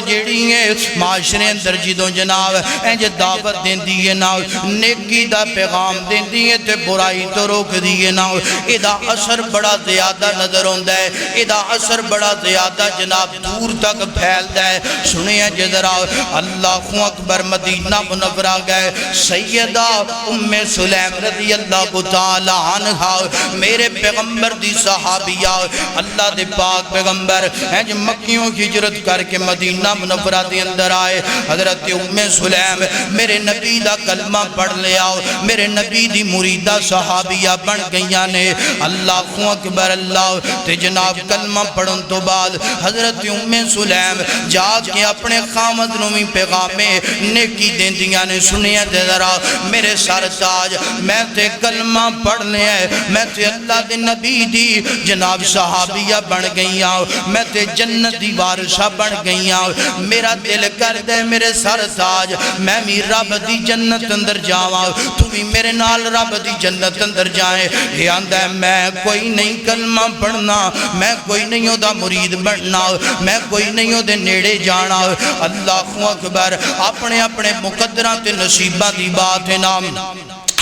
جیڑی ہے معاشرے اندر جدوں جناب انج دعوت دیندی ہے نا نیکی دا پیغام دیندی ہے تے برائی تو روک دیئے نا ادا اثر بڑا زیادہ نظر ہوندا ہے ادا اثر بڑا زیادہ جناب دور تک پھیلدا ہے سنیا جذرا اللہ اکبر مدینہ منورہ گئے سیدہ ام سلیم رضی اللہ تعالی عنہ میرے پیغمبر دی صحابیہ اللہ دے پاک پیغمبر ہیں جو مکیوں کی ہجرت کر کے مدینہ منورہ دے اندر آئے حضرت ام سلیم میرے نبی دا کلمہ پڑھ لیا میرے نبی دی مریدہ صحابیہ بن گئیاں نے اللہ اکبر اللہ تے جناب کلمہ پڑھن تو بعد حضرت ام سلیم جا کے اپنے خامد نومی پیغامے نیکی دین دیاں نے سنیا ذرا میرے سر تاج میں تے کلمہ پڑھ لیا میں تے اللہ دے نبی دی جناب صحابیہ بن گئیاں میں تے جنت دی وارثہ بن گئیاں میرا دل کر دے میرے سر تاج میں بھی رب دی جنت اندر جاواں تمہیں میرے نال رب دی جنت اندر جائیں یہ آندہ ہے میں کوئی نہیں کلمہ پڑھنا میں کوئی نہیں ہو دا مرید بڑھنا میں کوئی نہیں ہو دے نیڑے جانا اللہ اکبر اپنے اپنے مقدرات نصیبہ دی بات ہے نام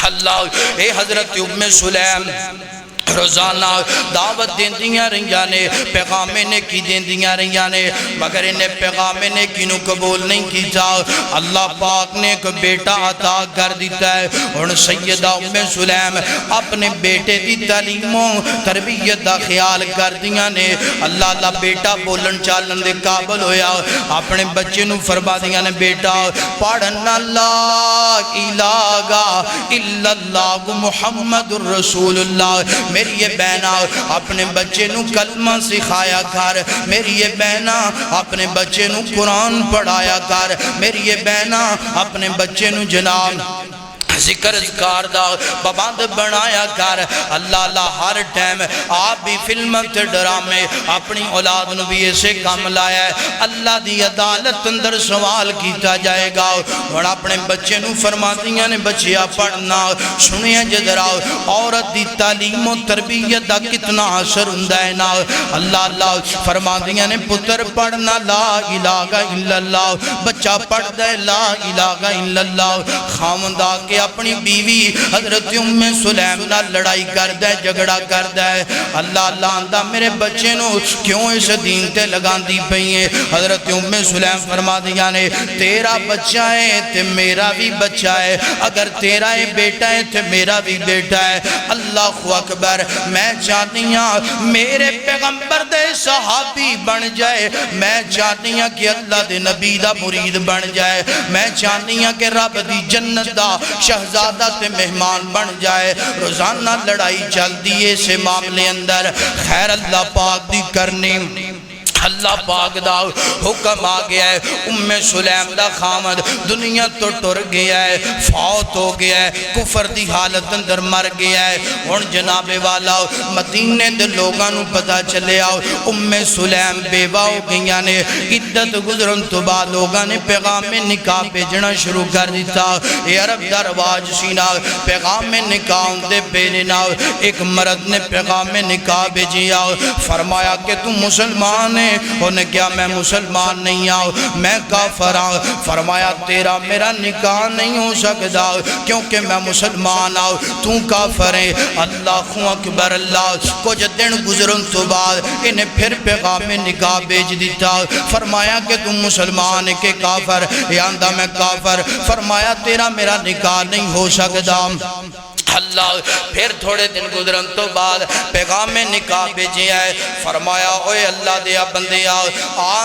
اللہ اے حضرت ام سلیم روزانہ دعوت دین دیاں رہیاں نے پیغامے نے کی دین دیاں رہیاں نے مگر انہیں پیغامے نے کنوں قبول نہیں کی جا اللہ پاک نے ایک بیٹا عطا کر دیتا ہے اور سیدہ ام سلیم اپنے بیٹے دی تعلیموں تربیت دا خیال کر دیاں نے اللہ بیٹا بولن چالن دے قابل ہویا اپنے بچے نو فرما دیاں نے بیٹا پڑھنا لا الہ الا اللہ محمد الرسول اللہ میری یہ بہنہ اپنے بچے نو کلمہ سکھایا کر میری یہ بہنہ اپنے بچے نو قرآن پڑھایا کر میری یہ بہنہ اپنے بچے نو جناب ذکر اذکار دا پابند بنایا کر اللہ ہر ٹائم آپ بھی فلم تے ڈرامے اپنی اولاد نو بھی ایسے کام لایا ہے اللہ دی عدالت اندر سوال کیتا جائے گا اور اپنے بچے نو فرما دیاں نے بچیا پڑھنا سنیا جذرا عورت دی تعلیم و تربیت دا کتنا اثر ہوندا ہے نا اللہ فرما دیاں نے پتر پڑھنا لا الہ الا اللہ بچہ پڑھ دے لا الہ الا اللہ خامندہ کے اپنی بیوی حضرت ام سلیم نہ لڑائی کر دے جگڑا کر دے اللہ آندہ میرے بچے نو کیوں اس دین تے لگان دی پئی ہیں حضرت ام سلیم فرما دیا نے تیرا بچہ ہے تے میرا بھی بچہ ہے اگر تیرا ہے بیٹا ہے تے میرا بھی بیٹا ہے اللہ اکبر میں چاہتی ہوں میرے پیغمبر دے صحابی بن جائے میں چاہتی ہوں کہ اللہ دے نبی دا مرید بن جائے میں چاہتی ہوں کہ رب دی جنت دا شہزادہ تے مہمان بن جائے روزانہ لڑائی چل دیئے سے معاملے اندر خیر اللہ پاک دی کرنی اللہ پاک دا حکم آ گیا ہے ام سلیم دا خامد دنیا تو ٹر گیا ہے فوت ہو گیا ہے کفر دی حالت اندر مر گیا ہے اور جناب والا مدینے دے لوگاں نو پتا چلے آؤ ام سلیم بیوہ ہو گیا نے عدت گزرن تو بعد لوگاں نے پیغام نکاح بھیجنا شروع کر دیتا اے عرب دا رواج سینا پیغام نکاح دے بھیجنا ایک مرد نے پیغام نکاح بھیجیا فرمایا کہ تم مسلمان ہیں انہیں کیا میں مسلمان نہیں آؤں میں کافر آؤں فرمایا تیرا میرا نکاح نہیں ہو سکتا کیونکہ میں مسلمان آؤں تو کافر ہے اللہ اکبر اللہ کچھ دن گزرن تو بعد انہیں پھر پیغام نکاح بیج دیتا فرمایا کہ تم مسلمان ہے کہ کافر یاندہ میں کافر فرمایا تیرا میرا نکاح نہیں ہو سکتا اللہ پھر تھوڑے دن گزرن تو بعد پیغام نکاح بھیجے آئے فرمایا اوے اللہ دیا بندیا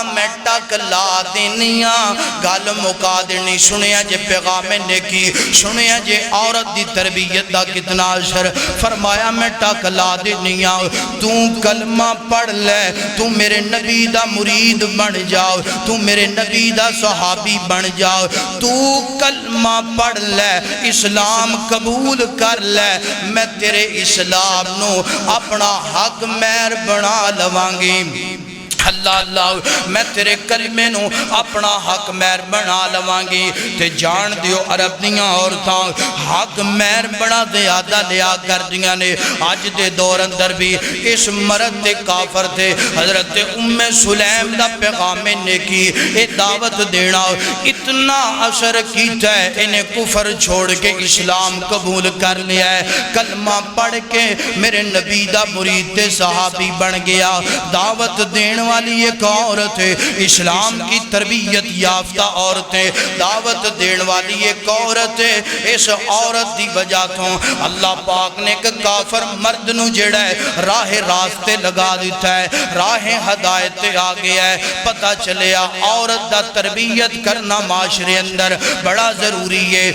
میں ٹک لا دینیاں گل مکا دینی سنیا جے پیغام نیکی سنیا جے عورت دی تربیت دا کتنا اثر فرمایا میں ٹک لا دینیاں تو کلمہ پڑھ لے تو میرے نبی دا مرید بن جاؤ تو میرے نبی دا صحابی بن جاؤ تو کلمہ پڑھ لے اسلام قبول کر لے میں تیرے اسلام نو اپنا حق مہر بنا لوانگی اللہ اللہ میں تیرے کلمے نو اپنا حق مہر بنا لوانگی تے جان دیو عرب دیاں عورتاں حق مہر بڑا زیادہ لیا کر دیاں نے آج دے دور اندر بھی اس مرد تے کافر تے حضرت ام سلیم دا پیغام نیکی اے دعوت دینا اتنا اثر کیتا ہے انہیں کفر چھوڑ کے اسلام قبول کر لیا ہے کلمہ پڑھ کے میرے نبی دا مرید تے صحابی بن گیا دعوت دین والی ایک عورت ہے اسلام کی تربیت یافتہ عورتیں دعوت دین والی ایک عورت ہے اس عورت دی وجہ تو اللہ پاک نے ایک کافر مرد نو جڑا ہے راہ راستے لگا دیتا ہے راہ ہدایت آ گیا ہے پتہ چلیا عورت دا تربیت کرنا معاشرے اندر بڑا ضروری ہے